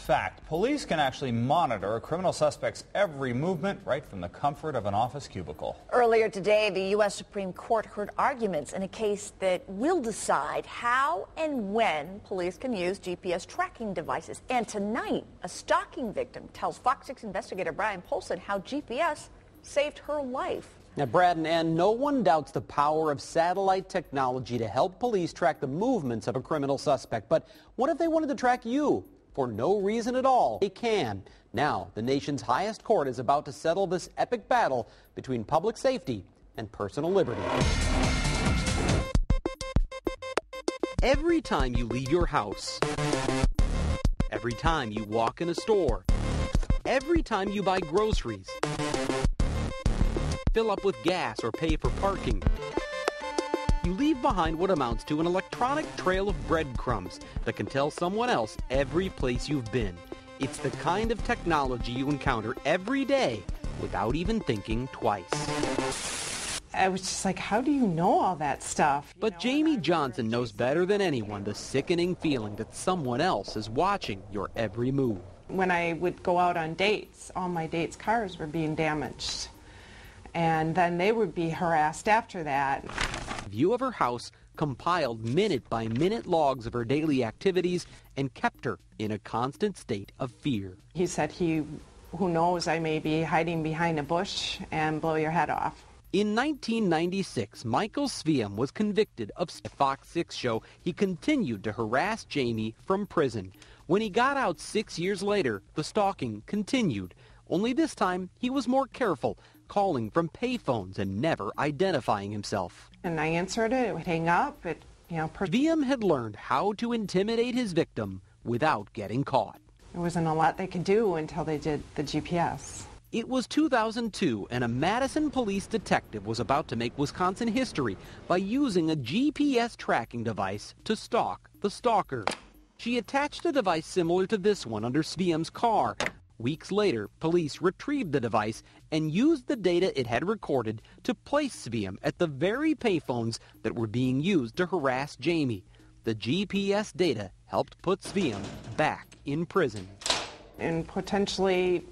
fact. Police can actually monitor a criminal suspect's every movement right from the comfort of an office cubicle. Earlier today, the U.S. Supreme Court heard arguments in a case that will decide how and when police can use GPS tracking devices. And tonight, a stalking victim tells Fox 6 investigator Brian Polson how GPS saved her life. Now, Brad and Ann, no one doubts the power of satellite technology to help police track the movements of a criminal suspect. But what if they wanted to track you for no reason at all? They can. Now, the nation's highest court is about to settle this epic battle between public safety and personal liberty. Every time you leave your house, every time you walk in a store, every time you buy groceries, fill up with gas or pay for parking, you leave behind what amounts to an electronic trail of breadcrumbs that can tell someone else every place you've been. It's the kind of technology you encounter every day without even thinking twice. I was just like, how do you know all that stuff? But Jamie Johnson knows better than anyone the sickening feeling that someone else is watching your every move. When I would go out on dates, all my dates' cars were being damaged. And then they would be harassed after that. View of her house compiled minute-by-minute logs of her daily activities and kept her in a constant state of fear. He said, who knows, I may be hiding behind a bush and blow your head off. In 1996, Michael Sveum was convicted of a FOX6 show. He continued to harass Jamie from prison. When he got out 6 years later, the stalking continued. Only this time, he was more careful, calling from payphones and never identifying himself. And I answered it, it would hang up. Sveum had learned how to intimidate his victim without getting caught. There wasn't a lot they could do until they did the GPS. It was 2002, and a Madison police detective was about to make Wisconsin history by using a GPS tracking device to stalk the stalker. She attached a device similar to this one under Sveum's car. Weeks later, police retrieved the device and used the data it had recorded to place Sveum at the very payphones that were being used to harass Jamie. The GPS data helped put Sveum back in prison. And potentially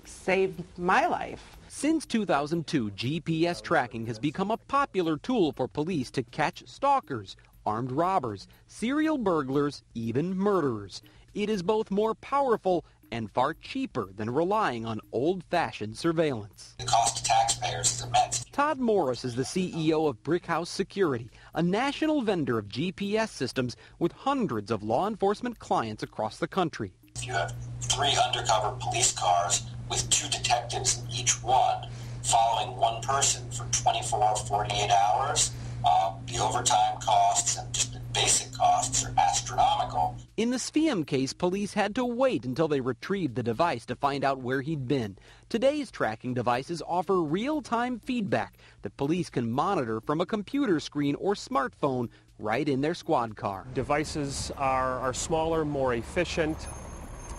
saved my life. Since 2002, GPS tracking has become a popular tool for police to catch stalkers, armed robbers, serial burglars, even murderers. It is both more powerful and far cheaper than relying on old-fashioned surveillance. The cost to taxpayers is immense. Todd Morris is the CEO of BrickHouse Security, a national vendor of GPS systems with hundreds of law enforcement clients across the country. If you have 3 undercover police cars with 2 detectives in each one following one person for 24, 48 hours, the overtime costs and just the basic costs are astronomical. In the Sveum case, police had to wait until they retrieved the device to find out where he'd been. Today's tracking devices offer real-time feedback that police can monitor from a computer screen or smartphone right in their squad car. Devices are smaller, more efficient.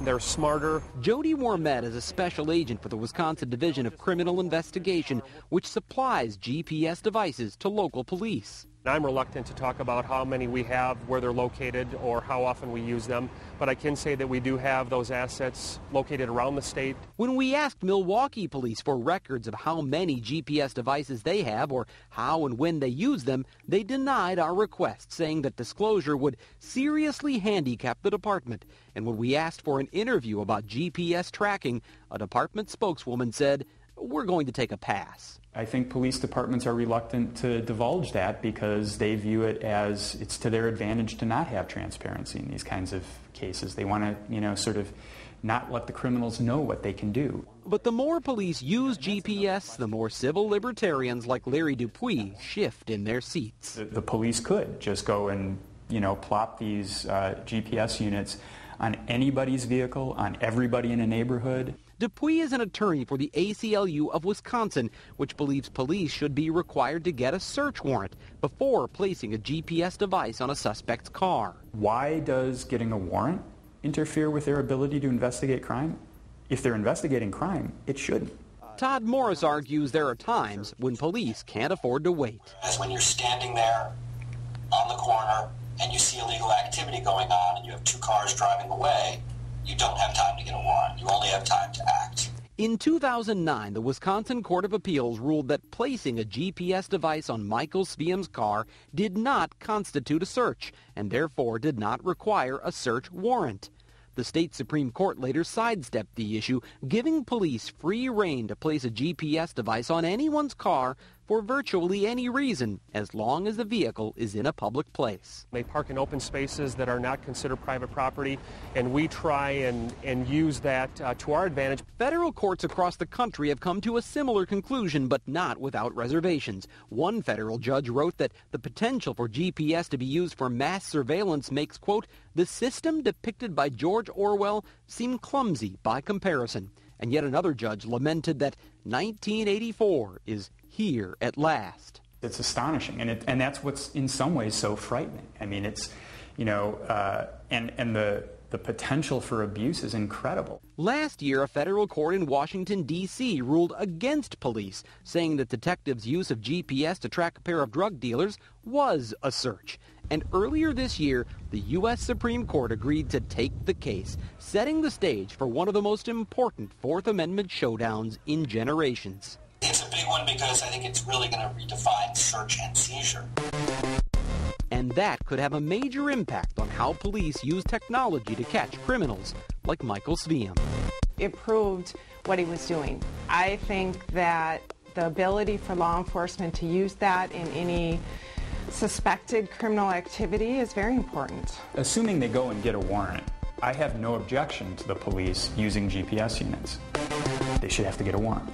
They're smarter. Jody Warmet is a special agent for the Wisconsin Division of Criminal Investigation, which supplies GPS devices to local police. I'm reluctant to talk about how many we have, where they're located, or how often we use them, but I can say that we do have those assets located around the state. When we asked Milwaukee police for records of how many GPS devices they have or how and when they use them, they denied our request, saying that disclosure would seriously handicap the department. And when we asked for an interview about GPS tracking, a department spokeswoman said, "We're going to take a pass." I think police departments are reluctant to divulge that because they view it as it's to their advantage to not have transparency in these kinds of cases. They want to, sort of not let the criminals know what they can do. But the more police use GPS, the more civil libertarians like Larry Dupuis shift in their seats. The police could just go and, plop these GPS units on anybody's vehicle, on everybody in a neighborhood. Dupuis is an attorney for the ACLU of Wisconsin, which believes police should be required to get a search warrant before placing a GPS device on a suspect's car. Why does getting a warrant interfere with their ability to investigate crime? If they're investigating crime, it shouldn't. Todd Morris argues there are times when police can't afford to wait. As when you're standing there on the corner and you see illegal activity going on and you have 2 cars driving away, you don't have time to get a warrant. You only have time to act. In 2009, the Wisconsin Court of Appeals ruled that placing a GPS device on Michael Spiam's car did not constitute a search and therefore did not require a search warrant. The state Supreme Court later sidestepped the issue, giving police free rein to place a GPS device on anyone's car for virtually any reason, as long as the vehicle is in a public place. They park in open spaces that are not considered private property, and we try and use that to our advantage. Federal courts across the country have come to a similar conclusion, but not without reservations. One federal judge wrote that the potential for GPS to be used for mass surveillance makes, quote, the system depicted by George Orwell seem clumsy by comparison. And yet another judge lamented that 1984 is here at last. It's astonishing, and that's what's in some ways so frightening. I mean, it's, you know, and the potential for abuse is incredible. Last year, a federal court in Washington, D.C. ruled against police, saying that detectives' use of GPS to track a pair of drug dealers was a search. And earlier this year, the U.S. Supreme Court agreed to take the case, setting the stage for one of the most important Fourth Amendment showdowns in generations. It's a big one because I think it's really going to redefine search and seizure. And that could have a major impact on how police use technology to catch criminals like Michael Spiam. It proved what he was doing. I think that the ability for law enforcement to use that in any suspected criminal activity is very important. Assuming they go and get a warrant, I have no objection to the police using GPS units. They should have to get a warrant.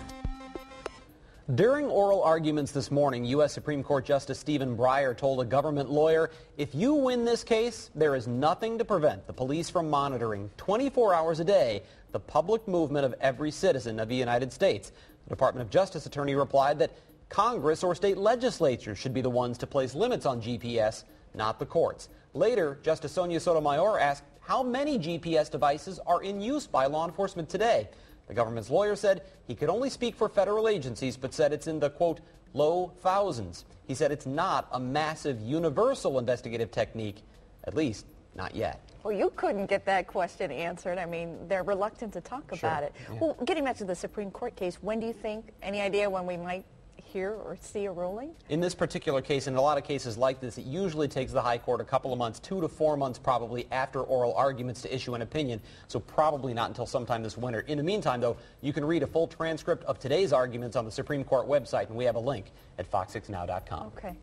During oral arguments this morning, U.S. Supreme Court Justice Stephen Breyer told a government lawyer, if you win this case, there is nothing to prevent the police from monitoring 24 hours a day the public movement of every citizen of the United States. The Department of Justice attorney replied that Congress or state legislatures should be the ones to place limits on GPS, not the courts. Later, Justice Sonia Sotomayor asked how many GPS devices are in use by law enforcement today. The government's lawyer said he could only speak for federal agencies, but said it's in the, quote, low thousands. He said it's not a massive universal investigative technique, at least not yet. Well, you couldn't get that question answered. I mean, they're reluctant to talk about it. Yeah. Well, getting back to the Supreme Court case, when do you think, any idea when we might hear or see a ruling? In this particular case, in a lot of cases like this, it usually takes the High Court a couple of months, 2 to 4 months probably, after oral arguments to issue an opinion, so probably not until sometime this winter. In the meantime, though, you can read a full transcript of today's arguments on the Supreme Court website, and we have a link at fox6now.com. Okay.